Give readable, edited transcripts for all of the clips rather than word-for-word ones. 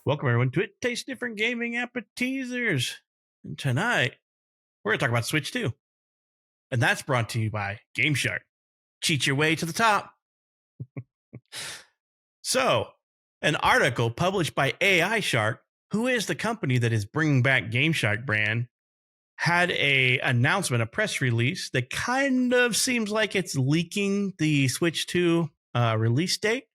Welcome everyone to It Tastes Different Gaming Appetizers. And tonight, we're going to talk about Switch 2. And that's brought to you by GameShark. Cheat your way to the top. So, an article published by AI Shark, who is the company that is bringing back GameShark brand, had a announcement, a press release that kind of seems like it's leaking the Switch 2 release date.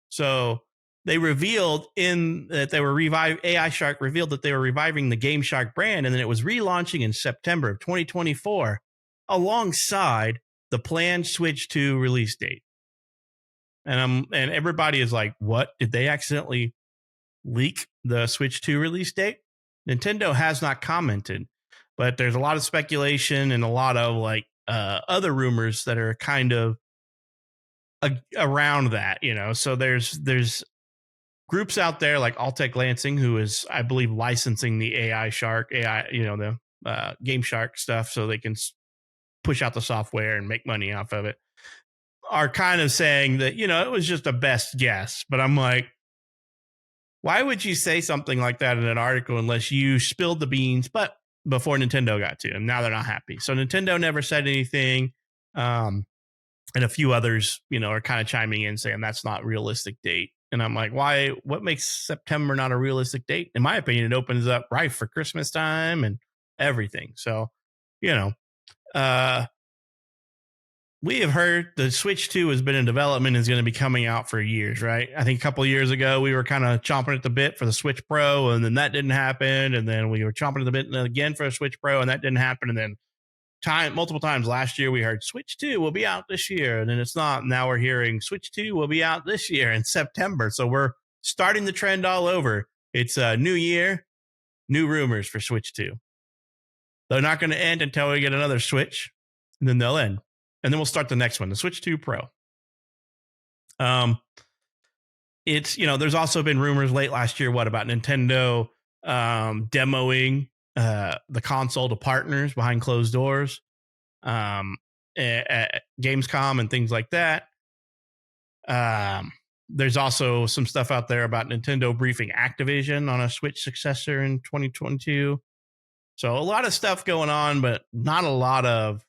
So they revealed that they were AI Shark revealed that they were reviving the GameShark brand, and then it was relaunching in September of 2024 alongside the planned Switch 2 release date. And everybody is like, what? Did they accidentally leak the Switch 2 release date? Nintendo has not commented, but there's a lot of speculation and a lot of other rumors that are kind of around that, So there's groups out there like Alltech Lansing, who is, I believe, licensing the AI Shark, the Game Shark stuff so they can push out the software and make money off of it, are kind of saying that, it was just a best guess. But I'm like, why would you say something like that in an article unless you spilled the beans? But before Nintendo got to, and now they're not happy. So Nintendo never said anything. And a few others, are kind of chiming in saying that's not a realistic date. And I'm like, why? What makes September not a realistic date? In my opinion, it opens up right for Christmas time and everything. So, we have heard the Switch 2 has been in development and is going to be coming out for years, right? I think a couple of years ago, we were kind of chomping at the bit for the Switch Pro, and then that didn't happen. And then we were chomping at the bit again for a Switch Pro, and that didn't happen. And then multiple times last year, we heard Switch 2 will be out this year, and then it's not. Now we're hearing Switch 2 will be out this year in September. So we're starting the trend all over. It's a new year, new rumors for Switch 2. They're not going to end until we get another Switch, and then they'll end. And then we'll start the next one, the Switch 2 Pro. It's, there's also been rumors late last year, about Nintendo demoing the console to partners behind closed doors at Gamescom and things like that. There's also some stuff out there about Nintendo briefing Activision on a Switch successor in 2022. So a lot of stuff going on, but not a lot of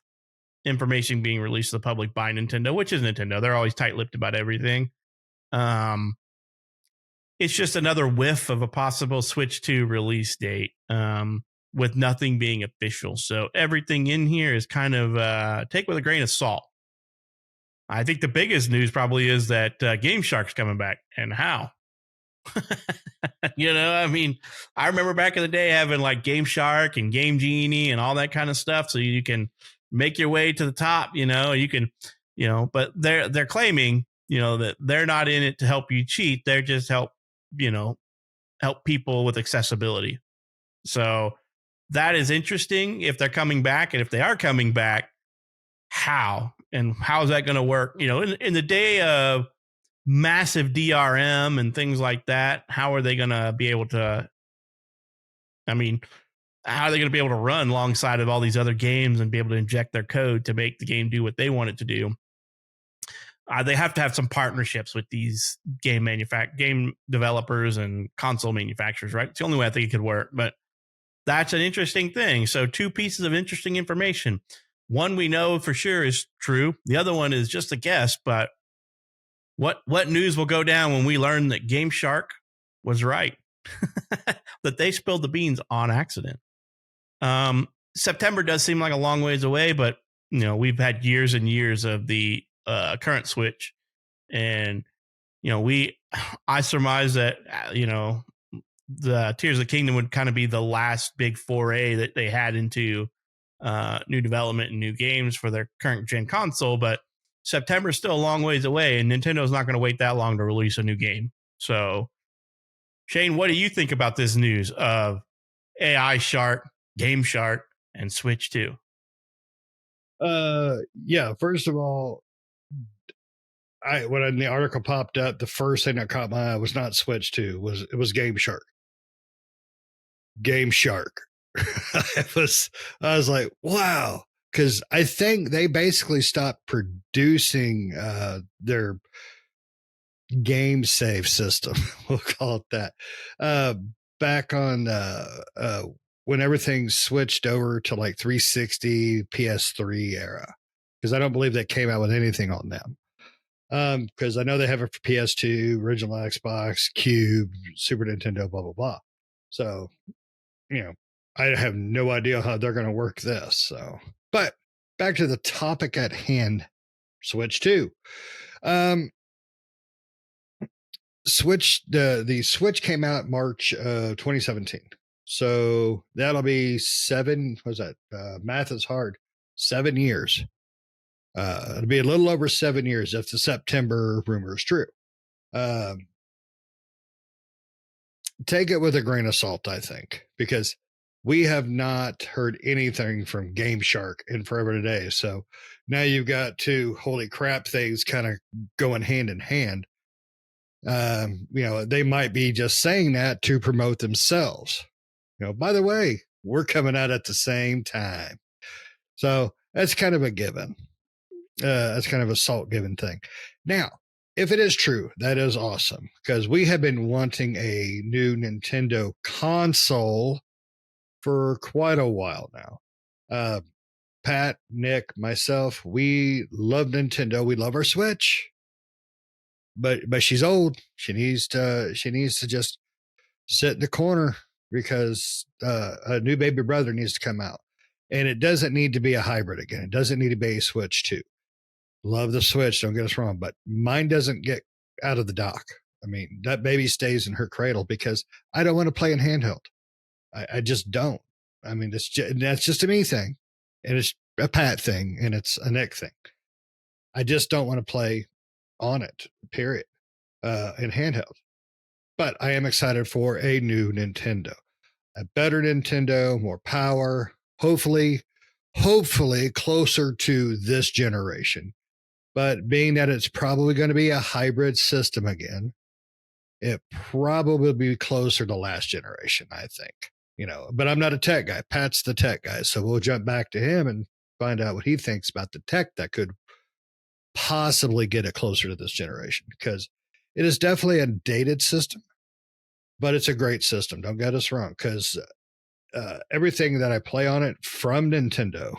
information being released to the public by Nintendo, which is Nintendo. They're always tight-lipped about everything. It's just another whiff of a possible Switch 2 release date with nothing being official. So everything in here is kind of take with a grain of salt. I think the biggest news probably is that GameShark's coming back, and how. I remember back in the day having like GameShark and Game Genie and all that kind of stuff, so you can make your way to the top. You can, but they're claiming, that they're not in it to help you cheat. They're just help people with accessibility. So that is interesting if they're coming back, and if they are coming back, how is that going to work? In the day of massive DRM and things like that, how are they going to be able to, how are they going to be able to run alongside of all these other games and be able to inject their code to make the game do what they want it to do? They have to have some partnerships with these game developers and console manufacturers, right? It's the only way I think it could work, but that's an interesting thing. So 2 pieces of interesting information. One we know for sure is true. The other one is just a guess, but what news will go down when we learn that GameShark was right? That they spilled the beans on accident. September does seem like a long ways away, but we've had years and years of the current Switch, and I surmise that the Tears of the Kingdom would kind of be the last big foray that they had into new development and new games for their current gen console. But September is still a long ways away, and Nintendo's not going to wait that long to release a new game. So, Shane, what do you think about this news of AI Shark, GameShark, and Switch 2? Yeah, first of all, when the article popped up, the first thing that caught my eye was not Switch 2, it was GameShark. GameShark. I was like, wow, because I think they basically stopped producing their game save system. We'll call it that. Uh, Back on when everything switched over to like 360 PS3 era, because I don't believe they came out with anything on them. Because I know they have it for PS2, original Xbox, Cube, Super Nintendo, blah blah blah. So you know, I have no idea how they're going to work this. So, but back to the topic at hand, Switch 2. Um, the Switch came out March 2017. So that'll be seven. What's that? Math is hard. 7 years. It'll be a little over 7 years if the September rumor is true. Um, take it with a grain of salt, I think, because we have not heard anything from GameShark in forever today. So now you've got two holy crap things kind of going hand in hand. They might be just saying that to promote themselves. By the way, we're coming out at the same time. So that's kind of a given. That's kind of a salt given thing. Now, if it is true, that is awesome because we have been wanting a new Nintendo console for quite a while now. Pat, Nick, myself, we love Nintendo. We love our Switch, but she's old. She needs to just sit in the corner because a new baby brother needs to come out, and it doesn't need to be a hybrid again. It doesn't need to be a Switch 2. Love the Switch, don't get us wrong, but mine doesn't get out of the dock. I mean, that baby stays in her cradle because I don't want to play in handheld. I just don't. I mean, that's just a me thing, and it's a Pat thing, and it's a Nick thing. I just don't want to play on it, period, in handheld. But I am excited for a new Nintendo, a better Nintendo, more power, hopefully closer to this generation. But being that it's probably going to be a hybrid system again, it probably be closer to last generation, I think. But I'm not a tech guy. Pat's the tech guy. So we'll jump back to him and find out what he thinks about the tech that could possibly get it closer to this generation because it is definitely a dated system, but it's a great system. Don't get us wrong because everything that I play on it from Nintendo,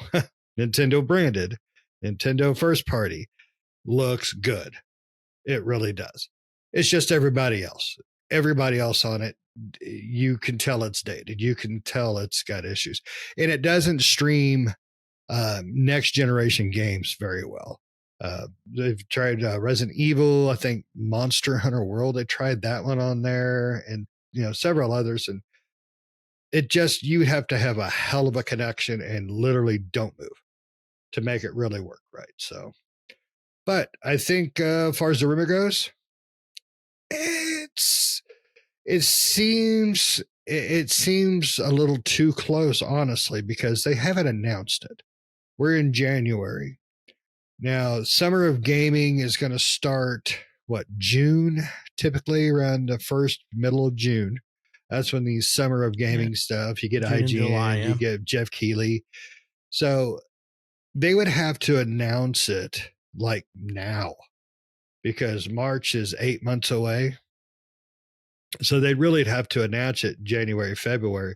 Nintendo branded, Nintendo first party, looks good. It really does. It's just everybody else. Everybody else on it, you can tell it's dated. You can tell it's got issues. And it doesn't stream next generation games very well. They've tried Resident Evil, I think Monster Hunter World. They tried that one on there and, several others. And it just, you have to have a hell of a connection and literally don't move to make it really work right. So, but I think as far as the rumor goes, it seems a little too close, honestly, because they haven't announced it. We're in January. Now, Summer of Gaming is going to start, June, typically around the first middle of June. That's when the Summer of Gaming stuff, you get June and IGN, July, yeah. you get Jeff Keighley. So they would have to announce it like now because March is 8 months away. So they'd really have to announce it January, February,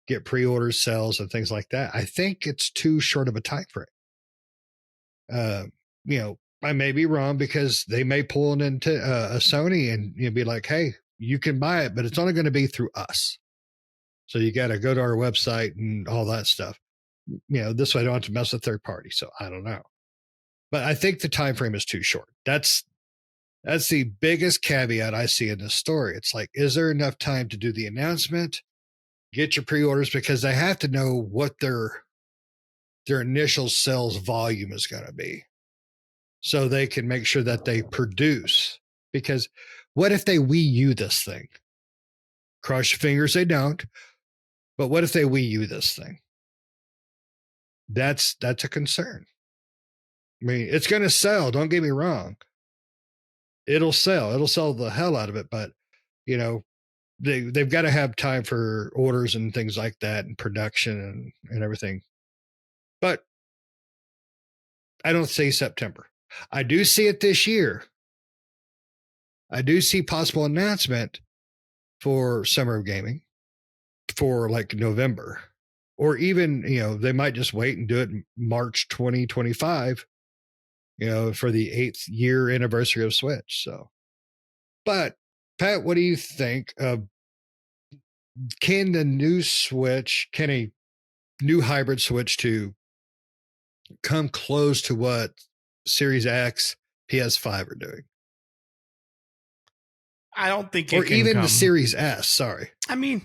get pre-orders, sales, and things like that. I think it's too short of a time frame. I may be wrong because they may pull it into a Sony and be like, hey, you can buy it, but it's only going to be through us. So you got to go to our website and all that stuff. This way I don't have to mess with third party. So I don't know. But I think the time frame is too short. That's the biggest caveat I see in this story. It's like, is there enough time to do the announcement, get your pre-orders, because they have to know what their initial sales volume is going to be so they can make sure that they produce. Because what if they Wii U this thing? Cross your fingers they don't. But what if they Wii U this thing? That's a concern. I mean, it's going to sell. Don't get me wrong. It'll sell. It'll sell the hell out of it. But, they've got to have time for orders and things like that and production and everything. But I don't see September. I do see it this year. I do see possible announcement for Summer of Gaming for like November, or even they might just wait and do it in March 2025. For the 8th-year anniversary of Switch. So, but Pat, what do you think? Can the new Switch, can a new hybrid Switch 2 come close to what Series X, PS5 are doing? I don't think Or it can even the come. Series S, sorry. I mean,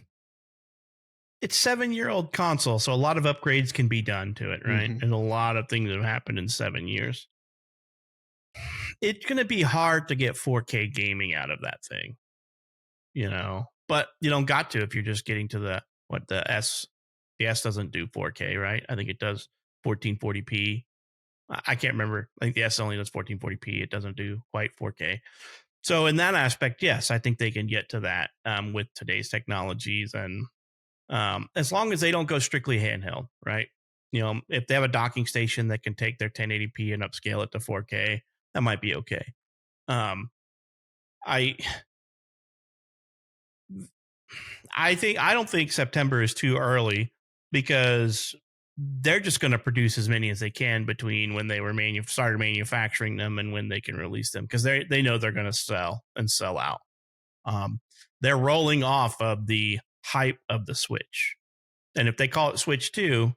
it's 7-year-old console, so a lot of upgrades can be done to it, right? Mm-hmm. And a lot of things have happened in 7 years. It's going to be hard to get 4K gaming out of that thing, but you don't got to if you're just getting to the S. The S doesn't do 4K, right? I think it does 1440p. I can't remember. I think the S only does 1440p. It doesn't do quite 4K. So in that aspect, yes, I think they can get to that with today's technologies, and as long as they don't go strictly handheld, right? If they have a docking station that can take their 1080p and upscale it to 4K, that might be okay. Um, I I don't think September is too early, because they're just going to produce as many as they can between when they were started manufacturing them and when they can release them, because they know they're going to sell out. Um, they're rolling off of the hype of the Switch, and if they call it Switch 2,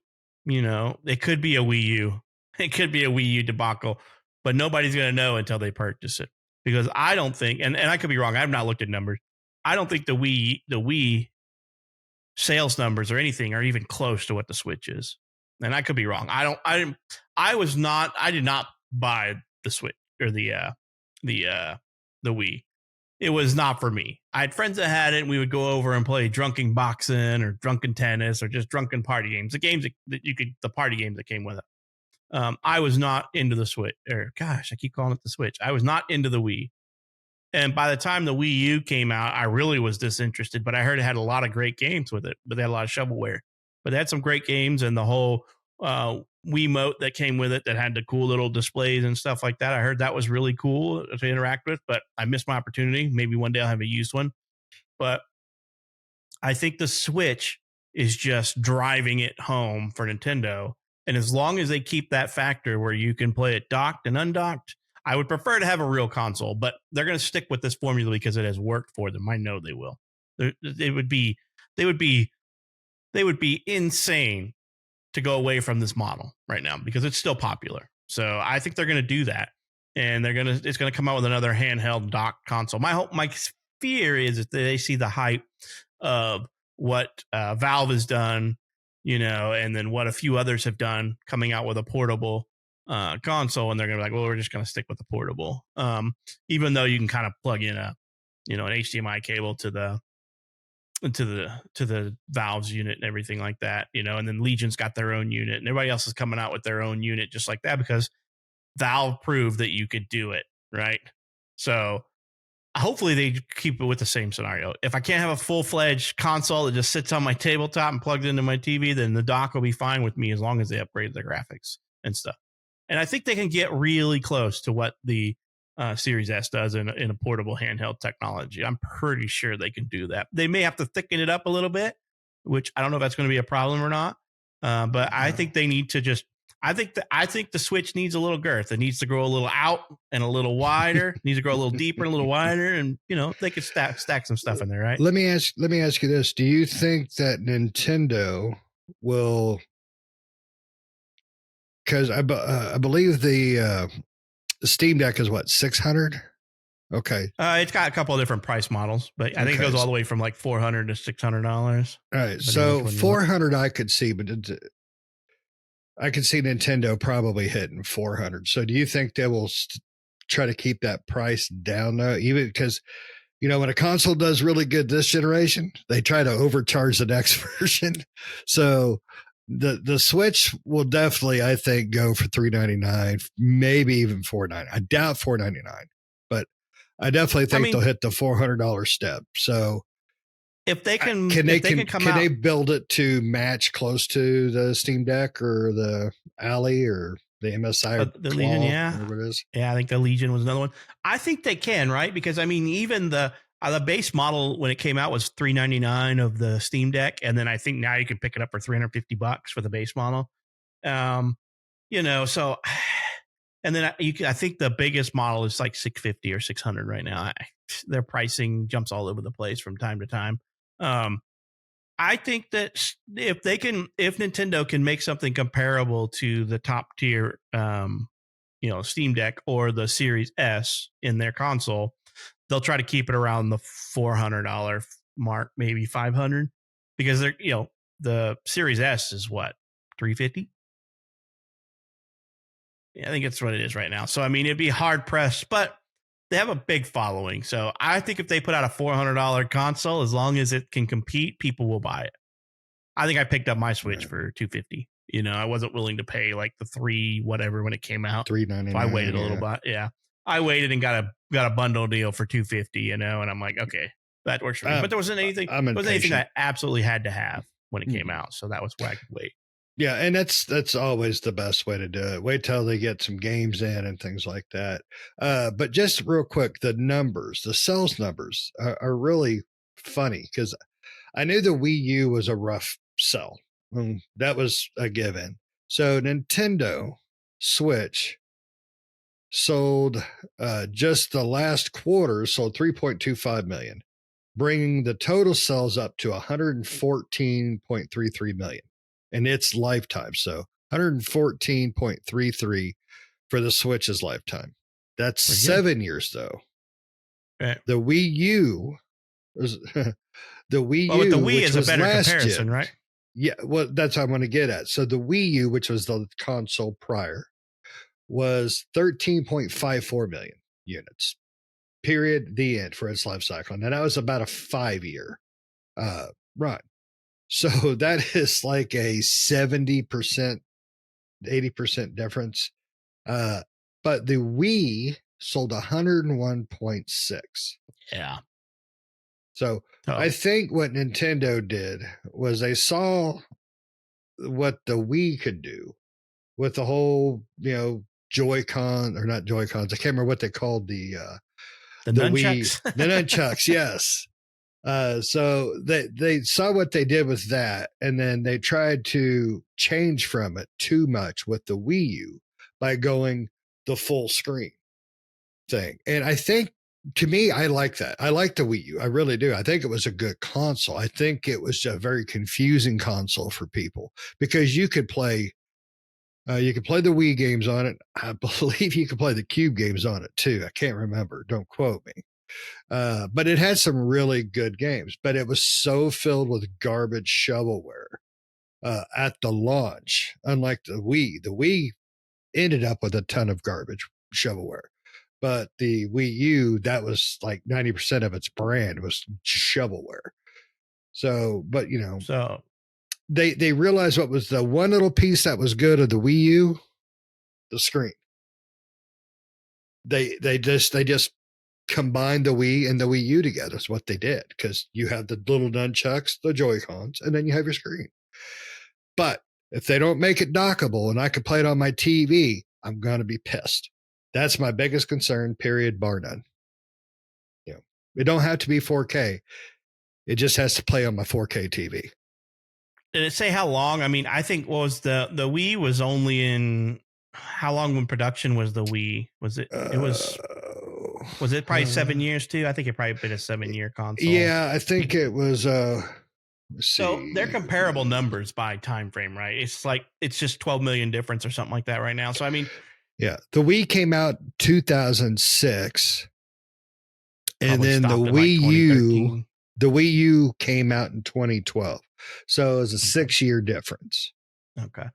it could be a Wii U. It could be a Wii U debacle, but nobody's going to know until they purchase it, because I don't think, and I could be wrong, I've not looked at numbers. I don't think the Wii sales numbers or anything are even close to what the Switch is. And I could be wrong. I did not buy the Switch or the Wii. It was not for me. I had friends that had it, and we would go over and play drunken boxing or drunken tennis or just drunken party games. The games the party games that came with it. I was not into the Switch, or gosh, I keep calling it the Switch. I was not into the Wii. And by the time the Wii U came out, I really was disinterested, but I heard it had a lot of great games with it, but they had a lot of shovelware. But they had some great games, and the whole Wiimote that came with it that had the cool little displays and stuff like that. I heard that was really cool to interact with, but I missed my opportunity. Maybe one day I'll have a used one. But I think the Switch is just driving it home for Nintendo. And as long as they keep that factor where you can play it docked and undocked, I would prefer to have a real console, but they're going to stick with this formula because it has worked for them. I know they will. They would be insane to go away from this model right now, because it's still popular. So I think they're going to do that, and it's going to come out with another handheld docked console. My fear is that they see the hype of what Valve has done, and then what a few others have done, coming out with a portable console, and they're gonna be like, well, we're just gonna stick with the portable, even though you can kind of plug in an HDMI cable to the Valve's unit and everything like that, and then Legion's got their own unit, and everybody else is coming out with their own unit just like that, because Valve proved that you could do it, right? So hopefully they keep it with the same scenario. If I can't have a full-fledged console that just sits on my tabletop and plugged into my TV, then the dock will be fine with me, as long as they upgrade the graphics and stuff. And I think they can get really close to what the Series S does in a portable handheld technology. I'm pretty sure they can do that. They may have to thicken it up a little bit, which I don't know if that's going to be a problem or not. But I think they need to just. I think the Switch needs a little girth. It needs to grow a little out and a little wider. It needs to grow a little deeper and a little wider, and they could stack some stuff in there, right? Let me ask you this: do you think that Nintendo will? Because I believe the Steam Deck is what, 600? Okay. It's got a couple of different price models, but I think it goes all the way from like $400 to $600. All right, so 400 I could see, but I could see Nintendo probably hitting 400. So do you think they will try to keep that price down though? Even because, when a console does really good this generation, they try to overcharge the next version. So the Switch will definitely, I think, go for $399, maybe even $499. I doubt $499, but I definitely think they'll hit the $400 step. So if they can, can they build it to match close to the Steam Deck or the Alley or the MSI The Legion, Claw, yeah. whatever it is. Yeah, I think the Legion was another one. I think they can, right? Because I mean, even the base model when it came out was $399 of the Steam Deck, and then I think now you can pick it up for $350 for the base model. Um, so and then I think the biggest model is like 650 or 600 right now. Their pricing jumps all over the place from time to time. I think that if Nintendo can make something comparable to the top tier, Steam Deck or the Series S in their console, they'll try to keep it around the $400 mark, maybe 500, because the Series S is what, 350. Yeah, I think it's what it is right now. So I mean, it'd be hard pressed, but they have a big following. So I think if they put out a $400 console, as long as it can compete, people will buy it. I think I picked up my Switch for $250. I wasn't willing to pay like the three whatever when it came out. $399. So I waited a little bit. Yeah, I waited and got a bundle deal for $250. And I'm like, okay, that works for me. But there wasn't anything. I'm There wasn't anything impatient. I absolutely had to have when it came out. So that was why I could wait. Yeah, and that's always the best way to do it. Wait till they get some games in and things like that. But just real quick, the sales numbers are really funny because I knew the Wii U was a rough sell. That was a given. So Nintendo Switch sold just the last quarter sold 3.25 million, bringing the total sales up to 114.33 million in its lifetime. So 114.33 for the Switch's lifetime. That's 7 years though. Right. The Wii U was the Wii Well, U, the Wii which is a was better last comparison, gen, right? Yeah, well, that's what I'm going to get at. So the Wii U, which was the console prior, was 13.54 million units. Period. The end for its life cycle. And that was about a 5-year run. So that is like a 70%, 80% difference. But the Wii sold 101.6. Yeah. So I think what Nintendo did was they saw what the Wii could do with the whole, Joy-Con, or not Joy-Cons. I can't remember what they called the Wii, nunchucks. the nunchucks. Yes. So they saw what they did with that, and then they tried to change from it too much with the Wii U by going the full screen thing. And I think, to me, I like that. I like the Wii U. I really do. I think it was a good console. I think it was a very confusing console for people because you could play the Wii games on it. I believe you could play the Cube games on it too. I can't remember. Don't quote me. But it had some really good games, but it was so filled with garbage shovelware at the launch. Unlike the Wii ended up with a ton of garbage shovelware. But the Wii U, that was like 90% of its brand was shovelware. So, but So they realized what was the one little piece that was good of the Wii U, the screen. They just combined the Wii and the Wii U together. Is what they did, because you have the little nunchucks, the Joy-Cons, and then you have your screen. But if they don't make it dockable and I can play it on my TV, I'm going to be pissed. That's my biggest concern, period, bar none. It don't have to be 4K. It just has to play on my 4K TV. Did it say how long? I mean, I think was the Wii was only in how long when production was the Wii? Was it? It was it probably 7 years too? I think it probably been a 7-year console. Yeah, I think it was. Let's So see. they're comparable numbers by time frame, right? It's just 12 million difference or something like that right now. So I mean, yeah, the Wii came out 2006, and then the Wii U came out in 2012. So it was a 6-year difference. Okay.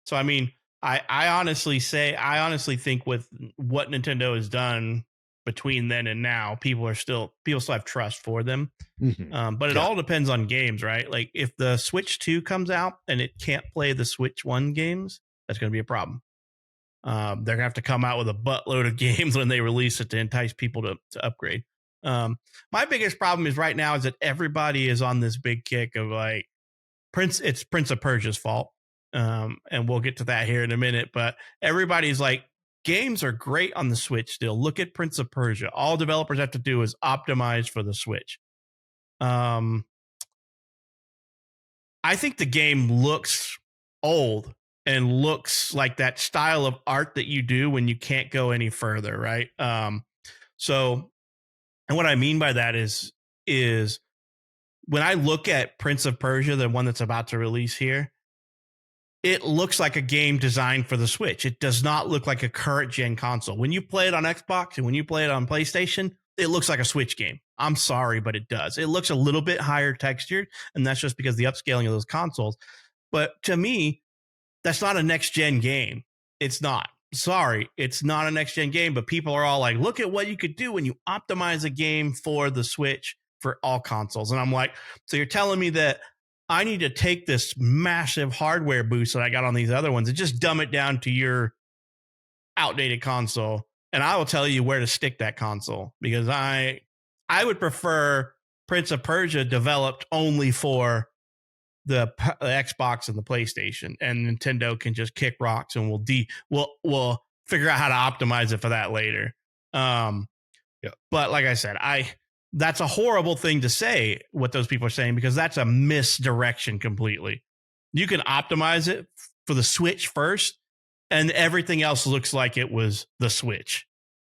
So I mean, I honestly think with what Nintendo has done between then and now, people still have trust for them. Mm-hmm. But it all depends on games, right? Like if the Switch 2 comes out and it can't play the Switch 1 games, that's going to be a problem. They're going to have to come out with a buttload of games when they release it to entice people to upgrade. My biggest problem is right now is that everybody is on this big kick of like it's Prince of Persia's fault. And we'll get to that here in a minute. But everybody's like, games are great on the Switch still. Look at Prince of Persia. All developers have to do is optimize for the Switch. Um, I think the game looks old and looks like that style of art that you do when you can't go any further, right? So, and what I mean by that is when I look at Prince of Persia, the one that's about to release here, it looks like a game designed for the Switch. It does not look like a current gen console. When you play it on Xbox and when you play it on PlayStation, it looks like a Switch game. I'm sorry, but it does. It looks a little bit higher textured, and that's just because of the upscaling of those consoles. But to me, that's not a next gen game. It's not. Sorry, it's not a next gen game, but people are all like, look at what you could do when you optimize a game for the Switch for all consoles. And I'm like, so you're telling me that I need to take this massive hardware boost that I got on these other ones and just dumb it down to your outdated console, and I will tell you where to stick that console, because I would prefer Prince of Persia developed only for the Xbox and the PlayStation, and Nintendo can just kick rocks, and we'll figure out how to optimize it for that later. But like I said, that's a horrible thing to say, what those people are saying, because that's a misdirection completely. You can optimize it for the Switch first, and everything else looks like it was the Switch.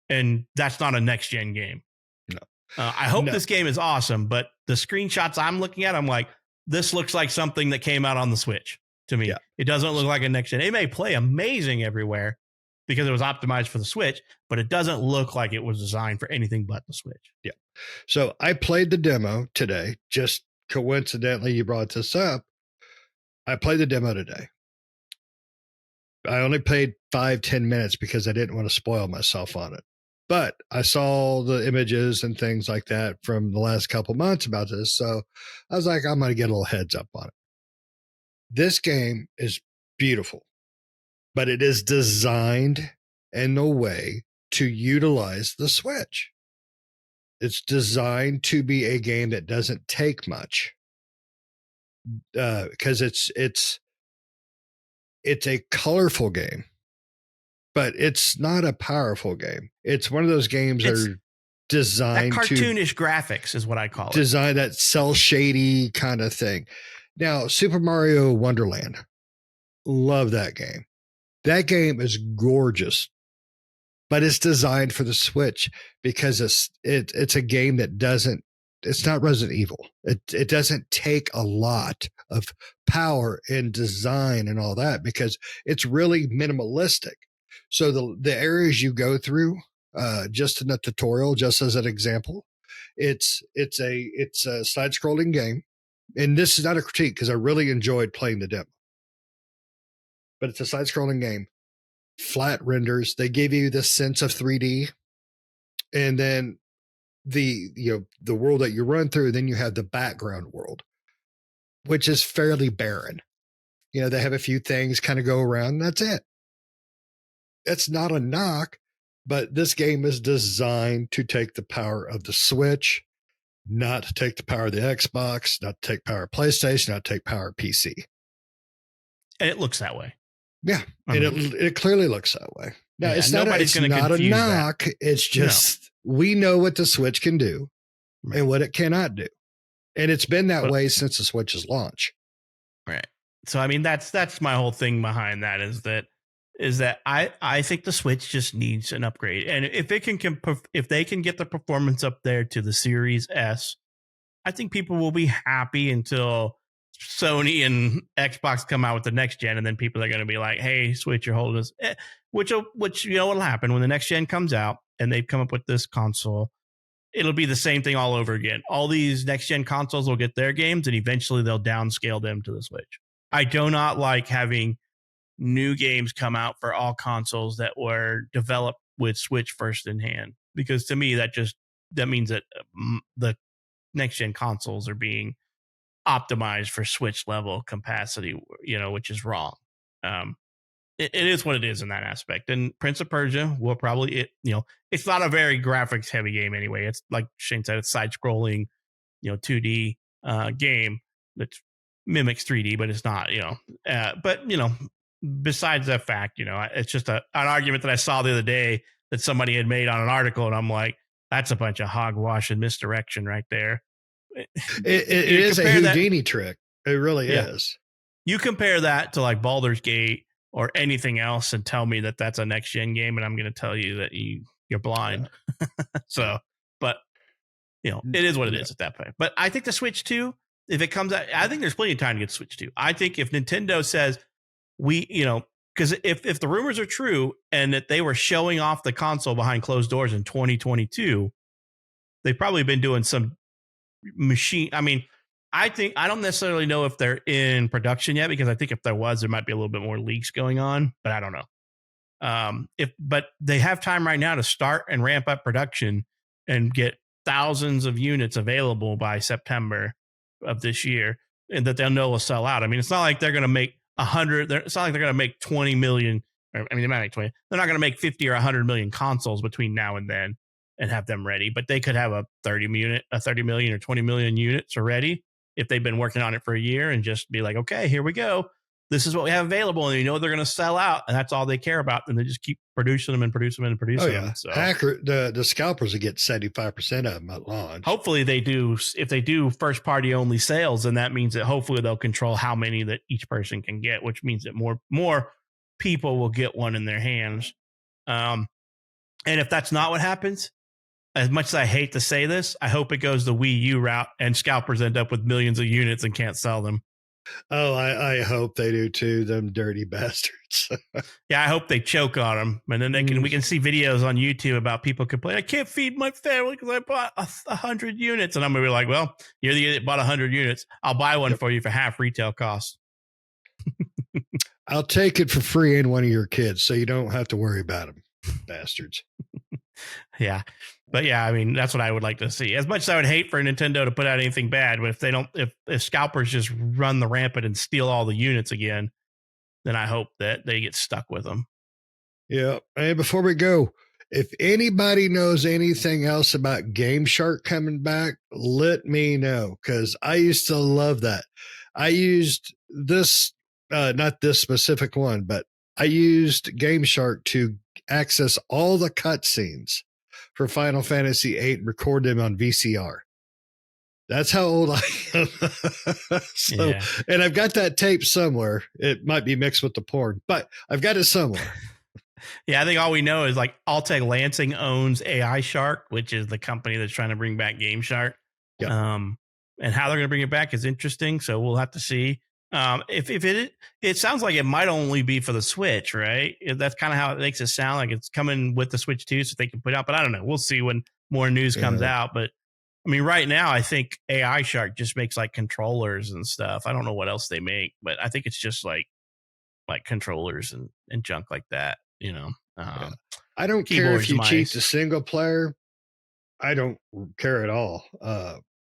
And that's not a next gen game. No. I hope this game is awesome, but the screenshots I'm looking at, I'm like, this looks like something that came out on the Switch to me. Yeah. It doesn't look like a next gen. It may play amazing everywhere because it was optimized for the Switch, but it doesn't look like it was designed for anything but the Switch. Yeah. So I played the demo today. Just coincidentally, you brought this up. I played the demo today. I only played 5-10 minutes because I didn't want to spoil myself on it. But I saw the images and things like that from the last couple months about this. So I was like, I'm going to get a little heads up on it. This game is beautiful, but it is designed in a way to utilize the Switch. It's designed to be a game that doesn't take much, because it's a colorful game, but it's not a powerful game. It's one of those games that are designed that cartoonish graphics is what I call it. Designed that cell shady kind of thing. Now, Super Mario Wonderland, love that game. That game is gorgeous, but it's designed for the Switch because it's a game that doesn't. It's not Resident Evil. It doesn't take a lot of power and design and all that because it's really minimalistic. So the areas you go through, just in the tutorial, just as an example, it's a side scrolling game, and this is not a critique because I really enjoyed playing the demo. But it's a side scrolling game, flat renders. They give you this sense of 3D, and then the world that you run through, then you have the background world, which is fairly barren. They have a few things kind of go around, and that's it. It's not a knock, but this game is designed to take the power of the Switch, not to take the power of the Xbox, not to take power of PlayStation, not to take power of PC. And it looks that way. Yeah, and it clearly looks that way. Now, it's not a knock. That. It's just we know what the Switch can do and what it cannot do. And it's been that way since the Switch's launch. Right. So, I mean, that's my whole thing behind that is that I think the Switch just needs an upgrade. And if they can get the performance up there to the Series S, I think people will be happy until Sony and Xbox come out with the next gen, and then people are going to be like, hey, Switch, you're holding us. Which what'll happen when the next gen comes out and they've come up with this console, it'll be the same thing all over again. All these next gen consoles will get their games, and eventually they'll downscale them to the Switch. I do not like having new games come out for all consoles that were developed with Switch first in hand, because to me that means that the next gen consoles are being optimized for Switch level capacity, which is wrong. It is what it is in that aspect. And Prince of Persia will probably, it's not a very graphics heavy game anyway. It's like Shane said, it's side scrolling, 2D game that's mimics 3D, but it's not, but besides that fact, it's just an argument that I saw the other day that somebody had made on an article. And I'm like, that's a bunch of hogwash and misdirection right there. It You is a compare that. Houdini trick. It really Yeah. is. You compare that to like Baldur's Gate or anything else and tell me that that's a next gen game. And I'm going to tell you that you're Yeah. blind. Yeah. So, but it is what it Yeah. is at that point. But I think the Switch 2, if it comes out, I think there's plenty of time to get Switch 2. I think if Nintendo says because if the rumors are true and that they were showing off the console behind closed doors in 2022, they've probably been doing some machine. I mean, I don't necessarily know if they're in production yet, because I think if there was, there might be a little bit more leaks going on, but I don't know. But they have time right now to start and ramp up production and get thousands of units available by September of this year, and that they'll know will sell out. I mean, it's not like they're going to make 100. It's not like they're going to make 20 million. I mean, they might make 20. They're not going to make 50 or 100 million consoles between now and then and have them ready. But they could have a 30 million or 20 million units already if they've been working on it for a year, and just be like, okay, here we go. This is what we have available, and they're going to sell out, and that's all they care about, and they just keep producing them and producing them and producing them. So the scalpers will get 75% of them at launch. Hopefully they do. If they do first party only sales, then that means that hopefully they'll control how many that each person can get, which means that more people will get one in their hands. And if that's not what happens, as much as I hate to say this, I hope it goes the Wii U route and scalpers end up with millions of units and can't sell them. Oh, I hope they do too, them dirty bastards. Yeah, I hope they choke on them, and then we can see videos on YouTube about people complaining, I can't feed my family because I bought 100 units. And I'm going to be like, well, you're the idiot that bought 100 units. I'll buy one for you for half retail cost. I'll take it for free and one of your kids, so you don't have to worry about them, bastards. Yeah. But yeah, I mean, that's what I would like to see. As much as I would hate for Nintendo to put out anything bad, but if they don't, if scalpers just run the rampant and steal all the units again, then I hope that they get stuck with them. Yeah. And before we go, if anybody knows anything else about GameShark coming back, let me know, because I used to love that. I used this, not this specific one, but I used GameShark to access all the cutscenes for Final Fantasy VIII and record them on VCR. That's how old I am. Yeah. And I've got that tape somewhere. It might be mixed with the porn, but I've got it somewhere. Yeah, I think all we know is like Altec Lansing owns AI Shark, which is the company that's trying to bring back GameShark. Yep. And how they're going to bring it back is interesting. So we'll have to see. If it sounds like it might only be for the Switch, right? That's kind of how it makes it sound like it's coming with the Switch 2, so they can put it out. But I don't know. We'll see when more news comes out. But I mean, right now, I think AI Shark just makes like controllers and stuff. I don't know what else they make, but I think it's just like controllers and junk like that. I don't care if you cheat the single player. I don't care at all.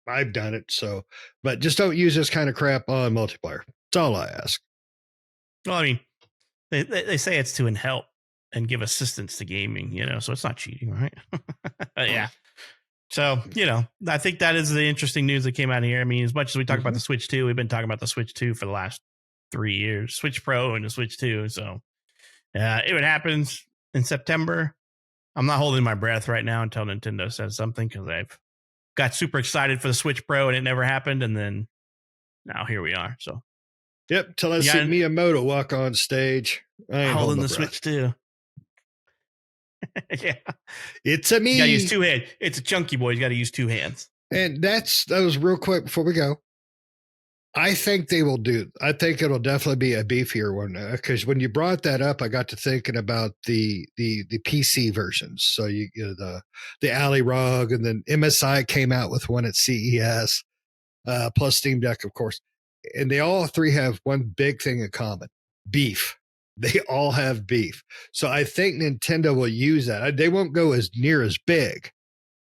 I've done it, so, but just don't use this kind of crap on multiplayer. That's all I ask. Well, I mean, they say it's to help and give assistance to gaming, so it's not cheating, right? Yeah. So, I think that is the interesting news that came out here. I mean, as much as we talk about the Switch 2, we've been talking about the Switch 2 for the last 3 years, Switch Pro and the Switch 2. So, it happens in September. I'm not holding my breath right now until Nintendo says something, because I've got super excited for the Switch Pro and it never happened. And then now here we are. So, yep. Till I see Miyamoto walk on stage, I ain't holding the Switch too. Yeah, it's a me. You gotta use 2 hands. It's a chunky boy. You got to use 2 hands. And that was real quick before we go. I think they will do. I think it'll definitely be a beefier one, because when you brought that up, I got to thinking about the PC versions. So you the Alley Rug, and then MSI came out with one at CES, plus Steam Deck, of course, and they all three have one big thing in common: beef. They all have beef. So I think Nintendo will use that. They won't go as near as big,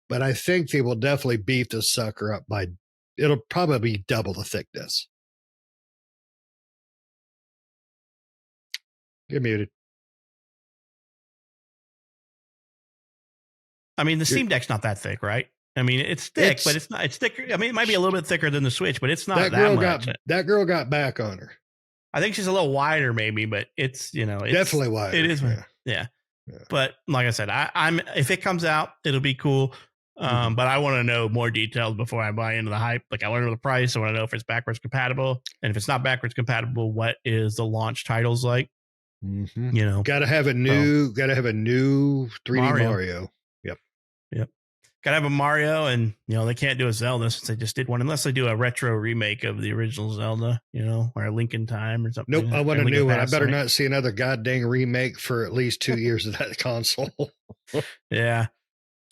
but I think they will definitely beef the sucker up by. It'll probably double the thickness. You're muted. I mean, the Steam Deck's not that thick, right? I mean, it's thick, but it's not. It's thicker. I mean, it might be a little bit thicker than the Switch, but it's not that much. That girl got back on her. I think she's a little wider, maybe, but it's it's definitely wider. It is, yeah. But like I said, I'm if it comes out, it'll be cool. But I want to know more details before I buy into the hype. Like, I want to know the price. I want to know if it's backwards compatible, and if it's not backwards compatible, what is the launch titles like? Got to have a new 3D Mario. Yep. Got to have a Mario, and they can't do a Zelda since they just did one, unless they do a retro remake of the original Zelda, or a Link in Time or something. Nope, I want a new one. I better not see another goddamn remake for at least 2 years of that console. Yeah.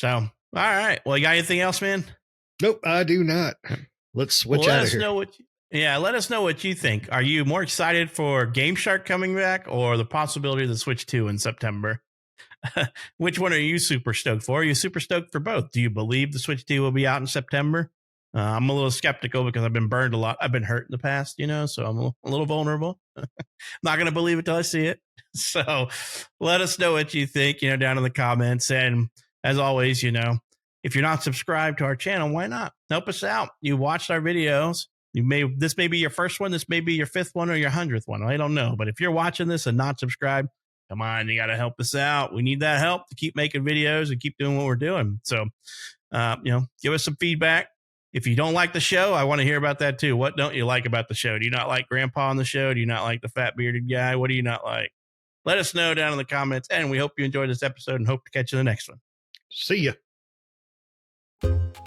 So, all right. Well, you got anything else, man? Nope, I do not. Let's switch out of here. Let us know what you think. Are you more excited for GameShark coming back, or the possibility of the Switch 2 in September? Which one are you super stoked for? Are you super stoked for both? Do you believe the Switch 2 will be out in September? I'm a little skeptical because I've been burned a lot. I've been hurt in the past, so I'm a little vulnerable. Not going to believe it till I see it. So let us know what you think, down in the comments. And as always, if you're not subscribed to our channel, why not? Help us out. You watched our videos. This may be your first one. This may be your 5th one or your 100th one. I don't know. But if you're watching this and not subscribed, come on, you got to help us out. We need that help to keep making videos and keep doing what we're doing. So, give us some feedback. If you don't like the show, I want to hear about that too. What don't you like about the show? Do you not like Grandpa on the show? Do you not like the fat bearded guy? What do you not like? Let us know down in the comments. And we hope you enjoyed this episode and hope to catch you in the next one. See ya.